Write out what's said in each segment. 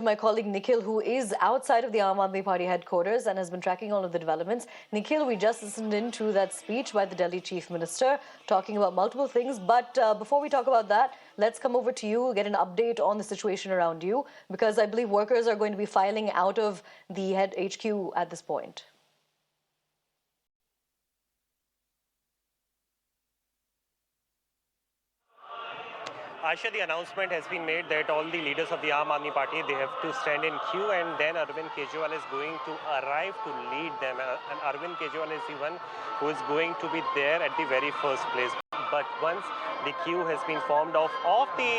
My colleague Nikhil, who is outside of the Aam Aadmi Party headquarters and has been tracking all of the developments. Nikhil, we just listened into that speech by the Delhi Chief Minister talking about multiple things. But before we talk about that, let's come over to you, get an update on the situation around you, because I believe workers are going to be filing out of the head HQ at this point. Aisha, the announcement has been made that all the leaders of the Aam Aadmi Party, they have to stand in queue, and then Arvind Kejriwal is going to arrive to lead them. And Arvind Kejriwal is the one who is going to be there at the very first place. But once the queue has been formed of the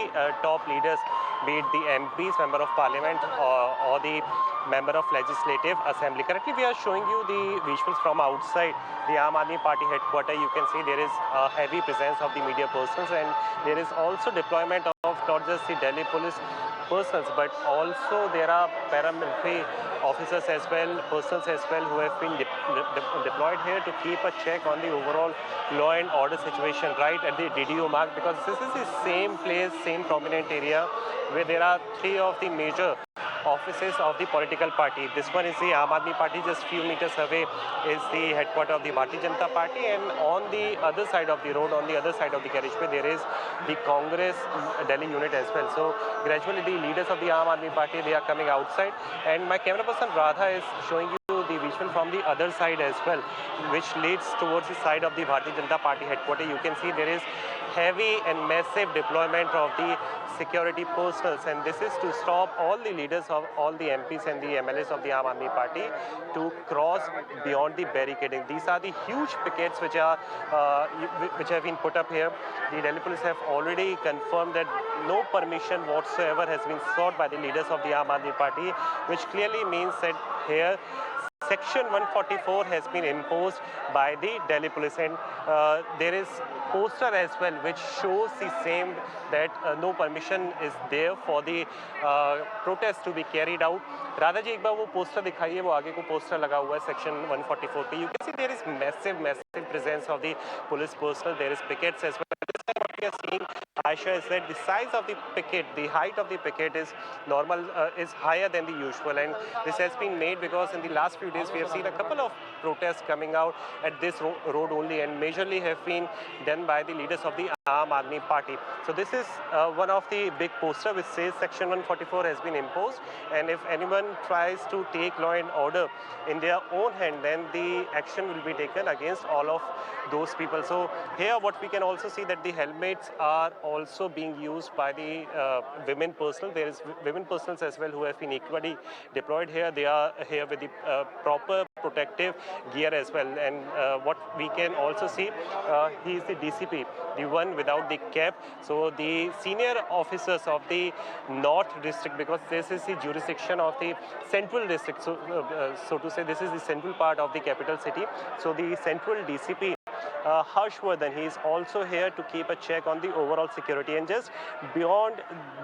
top leaders, be it the MPs, Member of Parliament, or the Member of Legislative Assembly. Currently, we are showing you the visuals from outside the Aam Aadmi Party headquarters. You can see there is a heavy presence of the media persons, and there is also deployment of not just the Delhi police persons, but also there are paramilitary officers as well, persons as well, who have been deployed here to keep a check on the overall law and order situation right at the DDO mark, because this is the same place, same prominent area where there are three of the major offices of the political party. This one is the Aam Aadmi Party, just few meters away is the headquarters of the Bharatiya Janata Party, and on the other side of the road, on the other side of the carriageway, there is the Congress Delhi unit as well. So gradually the leaders of the Aam Aadmi Party, they are coming outside, and my camera person Radha is showing you the visual from the other side as well, which leads towards the side of the Bharatiya Janata Party headquarters. You can see there is heavy and massive deployment of the security personals, and this is to stop all the leaders of all the MPs and the MLAs of the Aam Aadmi Party to cross beyond the barricading. These are the huge pickets which have been put up here. The Delhi police have already confirmed that no permission whatsoever has been sought by the leaders of the Aam Aadmi Party, which clearly means that here Section 144 has been imposed by the Delhi police, and there is poster as well which shows the same, that no permission is there for the protest to be carried out. Radha ji एक बार वो poster दिखाइए, वो आगे को poster लगा हुआ है section 144 पे. You can see there is massive presence of the police personnel. There is pickets as well. This time what we are seeing, Aisha, is that the size of the picket, the height of the picket is normal, is higher than the usual, and this has been made because in the last few days we have seen a couple of protests coming out at this road only, and majorly have been done by the leaders of the Aam Aadmi Party. So this is one of the big poster which says Section 144 has been imposed, and if anyone tries to take law and order in their own hand, then the action will be taken against all of those people. So here what we can also see that the helmets are also being used by the women personnel. There is women personnel as well who have been equally deployed here. They are here with the proper protective gear as well, and what we can also see, he is the DCP, the one without the cap. So the senior officers of the North District, because this is the jurisdiction of the Central District, so to say, this is the central part of the capital city. So the Central DCP, Harshvardhan, he is also here to keep a check on the overall security. And just beyond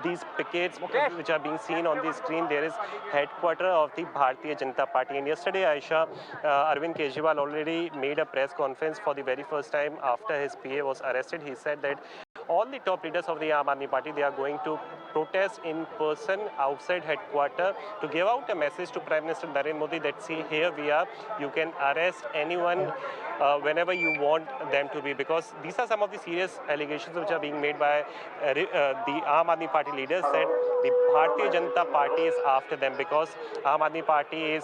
these pickets which are being seen on the screen, there is headquarters of the Bharatiya Janata Party. And yesterday, Aisha, Arvind Kejriwal already made a press conference for the very first time after his PA was arrested. He said that all the top leaders of the Aam Aadmi Party, they are going to protest in person outside headquarters to give out a message to Prime Minister Narendra Modi that, see, here we are, you can arrest anyone whenever you want them to be, because these are some of the serious allegations which are being made by the Aam Aadmi Party leaders, that the Bharatiya Janata Party is after them because Aam Aadmi Party is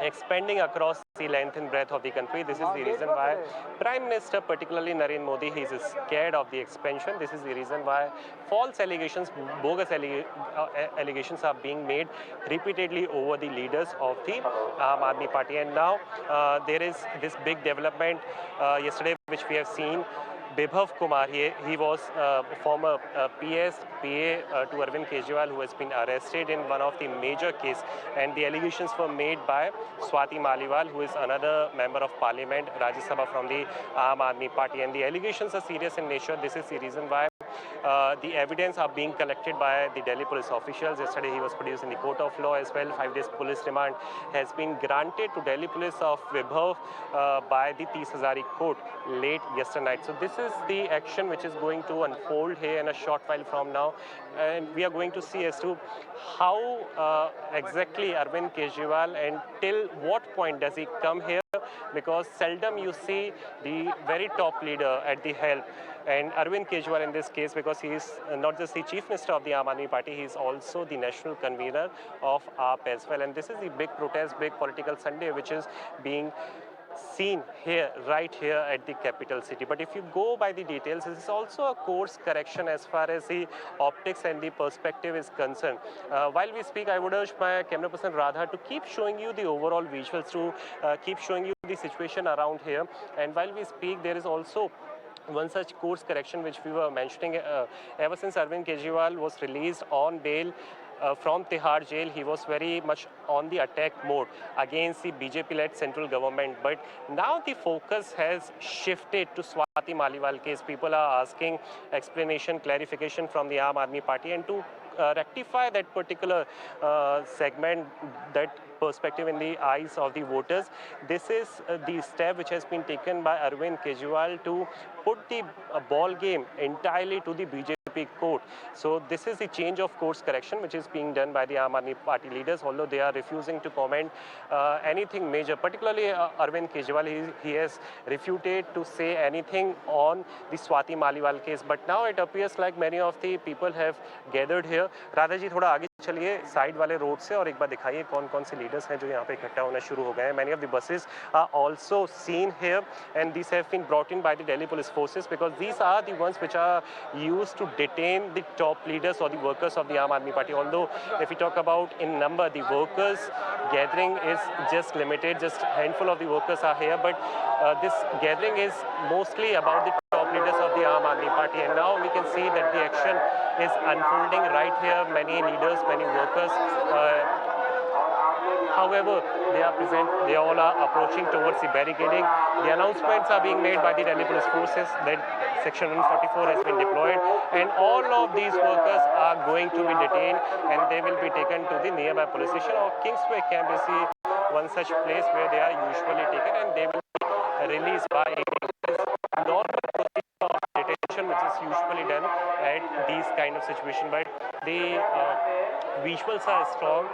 expanding across the length and breadth of the country. This is the reason why Prime Minister, particularly Narendra Modi, he is scared of the expansion. This is the reason why false allegations, bogus allegations are being made repeatedly over the leaders of the Aam Aadmi Party. And now there is this big development yesterday which we have seen. Bibhav Kumar, he was former PS, PA to Arvind Kejriwal, who has been arrested in one of the major cases, and the allegations were made by Swati Maliwal, who is another member of parliament, Rajya Sabha from the Aam Aadmi Party, and the allegations are serious in nature. This is the reason why The evidence are being collected by the Delhi police officials. Yesterday he was produced in the court of law as well. 5 days police remand has been granted to Delhi police of Vibhav by the 30 Hazari court late yesterday night. So this is the action which is going to unfold here in a short while from now, and we are going to see as to how exactly Arvind Kejriwal and till what point does he come here, because seldom you see the very top leader at the helm. And Arvind Kejriwal in this case, because he is not just the chief minister of the Aam Aadmi Party, he is also the national convener of AAP as well. And this is the big protest, big political Sunday, which is being seen here, right here at the capital city. But if you go by the details, this is also a course correction as far as the optics and the perspective is concerned. While we speak, I would urge my camera person Radha to keep showing you the overall visuals, to keep showing you the situation around here. And while we speak, there is also one such course correction which we were mentioning ever since Arvind Kejriwal was released on bail from Tihar jail. He was very much on the attack mode against the BJP-led central government. But now the focus has shifted to Swati Maliwal case. People are asking explanation, clarification from the Aam Aadmi Party, and to rectify that particular segment, that perspective in the eyes of the voters. This is the step which has been taken by Arvind Kejriwal to put the ball game entirely to the BJP court. So this is the change of course correction which is being done by the Aam Aadmi Party leaders, although they are refusing to comment anything major. Particularly Arvind Kejriwal, he has refuted to say anything on the Swati Maliwal case. But now it appears like many of the people have gathered here. Radha ji थोड़ा आगे चलिए side वाले road से और एक बार दिखाइए कौन कौन से लीडर्स हैं जो यहाँ पे इकट्ठा होना शुरू हो गए हैं. Many of the buses are also seen here, and these have been brought in by the Delhi police forces because these are the ones which are used to detain the top leaders or the workers of the Aam Aadmi Party. Although if we talk about in number, the workers gathering is just limited, just a handful of the workers are here, but this gathering is mostly about the top leaders of the Aam Aadmi Party, and now we can see that the action is unfolding right here. Many leaders, many workers, however, they are present, they all are approaching towards the barricading. The announcements are being made by the Delhi police forces that Section 144 has been deployed, and all of these workers are going to be detained and they will be taken to the nearby police station, or Kingsway camp is the one such place where they are usually taken and they will be released by evening. This is normal procedure of detention which is usually done at these kind of situations, but the visuals are strong.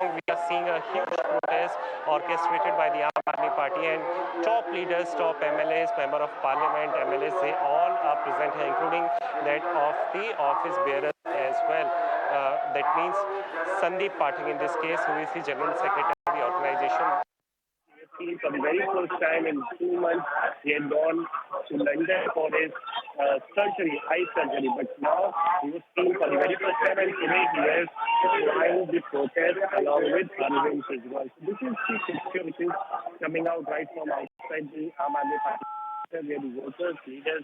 We are seeing a huge protest orchestrated by the Aam Aadmi Party, and top leaders, top MLAs, Member of Parliament, MLAs, they all are present here, including that of the office bearers as well. That means Sandeep Pathak in this case, who is the General Secretary of the organization. For the very first time in 2 months, he had gone to London for his surgery, eye surgery. But now he was seen for the very first time, and today he has joined the protest along with Arvind Kejriwal. So this is the picture which is coming out right from outside the Aam Aadmi Party, where the workers, leaders,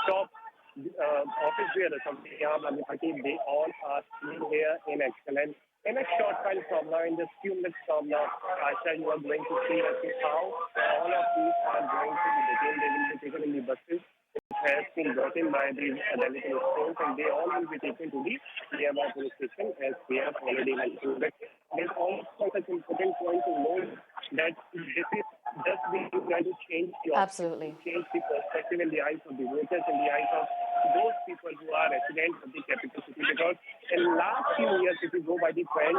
top office bearers of the Aam Aadmi Party, they all are seen here in action. And in a short while from now, in just few minutes from now, Asha, you are going to see as to how all of these are going to be detained. They will be taken in the buses, which has been brought in by the Delhi police force, and they all will be taken to the nearby police station, as we have already mentioned. But there's also such an important point to note that this is just being trying to change the Absolutely. change the perspective in the eyes of the voters, in the eyes of those people who are residents of the capital city. Because in the last few years, if you go by the trend,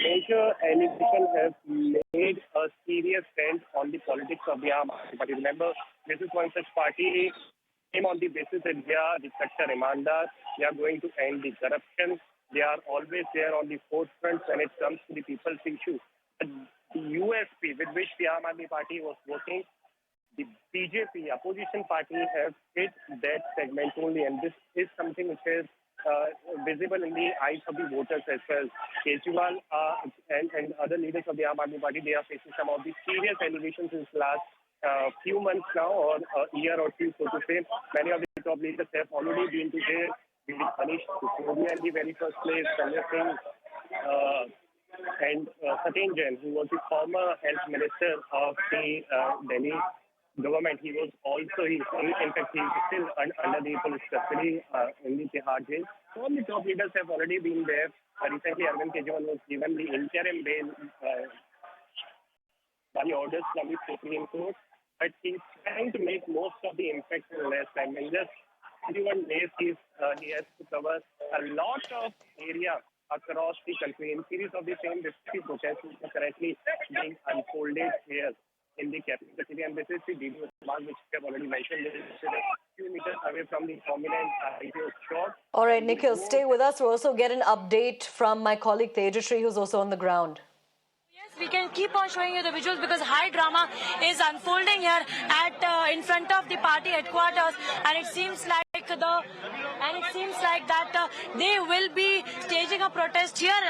major election has made a serious stand on the politics of the Aam Aadmi Party. Remember, this is one such party came on the basis that they are the Khattar Imandar, they are going to end the corruption, they are always there on the forefront when it comes to the people's issue. The USP with which the Aam Aadmi Party was working, the BJP opposition party have hit that segment only, and this is something which is visible in the eyes of the voters as well. Kejriwal and other leaders of the Aam Aadmi Party, they are facing some of the serious allegations since last few months now, or a year or two, so to say. Many of the top leaders have already been to jail, been punished. Sonia in the very first place, Sanjay Singh, and Satin Jain, who was the former health minister of the Delhi, government. He was also, in fact, he is still under the police custody in the Tihar jail. So all the top leaders have already been there. Recently, Arvind Kejriwal was given the interim bail by orders from the Supreme Court. But he's trying to make most of the impact in less time. In just 21 days, he has to cover a lot of area across the country. In series of the same district protests which are currently being unfolded here in the capital city, and this is the video which we have already mentioned. This is a few meters away from the prominent IPO shop. All right, Nikhil, stay with us. We'll also get an update from my colleague Tejashree, who's also on the ground. We can keep on showing you the visuals because high drama is unfolding here at in front of the party headquarters, and it seems like that they will be staging a protest here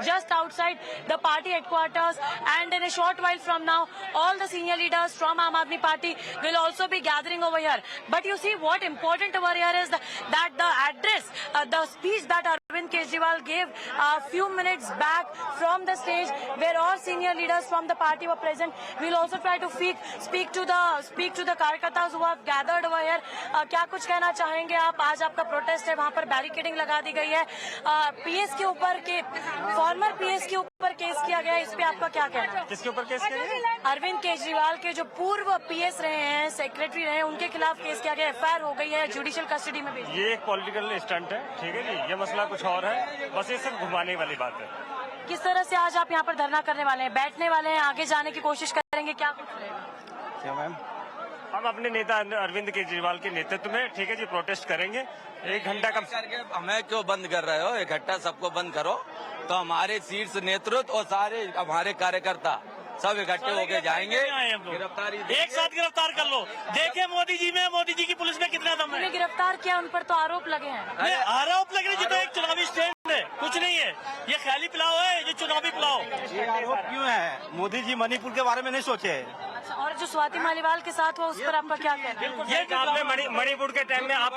just outside the party headquarters, and in a short while from now all the senior leaders from Aam Aadmi Party will also be gathering over here. But you see, what important over here is that the address, the speech that Arvind Kejriwal gave a few minutes back from the stage, where all senior leaders from the party were present. We'll also try to speak to the कार्यकर्ताओं who have gathered over here. क्या कुछ कहना चाहेंगे आप? आज आपका protest है, वहाँ पर बैरिकेडिंग लगा दी गई है. पीएस के ऊपर के फॉर्मर पीएस के ऊपर केस किया गया है. इस पे आपका क्या कहना है? किसके ऊपर केस किया गया? अरविंद केजरीवाल के जो पूर्व पीएस रहे हैं, सेक्रेटरी रहे हैं, उनके खिलाफ केस किया गया. एफआईआर हो गई है, जुडिशियल कस्टडी में भेजी. ये एक पॉलिटिकल स्टंट है, ठीक है जी. ये मसला कुछ और है, बस ये सब घुमाने वाली बात है. किस तरह से आज आप यहाँ पर धरना करने वाले हैं? बैठने वाले हैं, आगे जाने की कोशिश करेंगे, क्या कुछ रहेगा? क्या मैम? हम अपने नेता अरविंद केजरीवाल के नेतृत्व में, ठीक है जी, प्रोटेस्ट करेंगे. 1 घंटा कम करके हमें क्यों बंद कर रहे हो? इकट्ठा सबको बंद करो तो हमारे शीर्ष नेतृत्व और सारे हमारे कार्यकर्ता सब इकट्ठे होके जाएंगे. गिरफ्तारी एक साथ गिरफ्तार कर लो. देखे मोदी जी की पुलिस में कितना दम है. गिरफ्तार किया, उन पर तो आरोप लगे हैं. आरोप लग रहे, तो एक चुनावी स्टैंड है, कुछ नहीं है. ये ख्याली पुलाव है, ये चुनावी पुलाव. ये आरोप क्यों है? मोदी जी मणिपुर के बारे में नहीं सोचे. और जो स्वाति मालीवाल के साथ हुआ, उस पर आपका क्या कहना है? ये आपने मणिपुर के टाइम में आप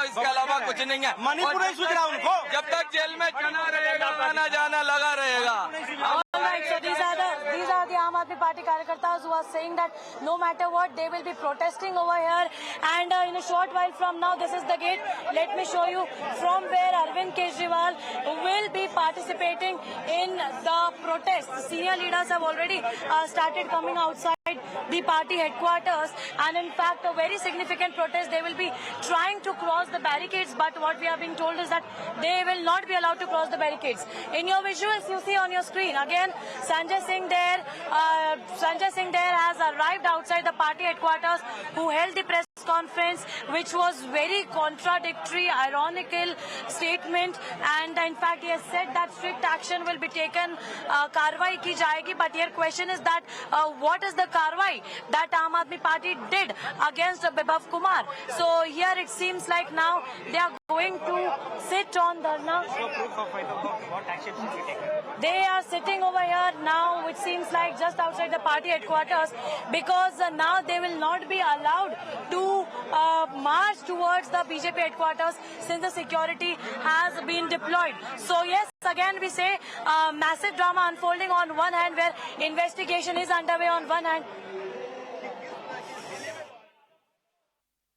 इसके अलावा कुछ नहीं है. मणिपुर नहीं सूझ रहा उनको. जब तक जेल में चना रहेगा, आना जाना लगा रहेगा. Alright, so these are the Aam Aadmi Party कार्यकर्ताs who are saying that no matter what, they will be protesting over here, and in a short while from now, this is the gate. Let me show you from where Arvind Kejriwal will be participating in the protest. The senior leaders have already started coming outside the party headquarters, and in fact a very significant protest. They will be trying to cross the barricades, but what we are being told is that they will not be allowed to cross the barricades. In your visuals you see on your screen, again Sanjay Singh there has arrived outside the party headquarters, who held the press conference, which was very contradictory, ironical statement, and in fact he has said that strict action will be taken, कार्रवाई की जाएगी. But your question is that what is the कार्रवाई that Aam Aadmi Party did against Bibhav Kumar? So here it seems like now they are going to sit on dharna. what action should be taken? They are sitting over here now, which seems like just outside the party headquarters, because now they will not be allowed to march towards the BJP headquarters since the security has been deployed. So yes, again we say massive drama unfolding on one hand, where investigation is underway on one hand.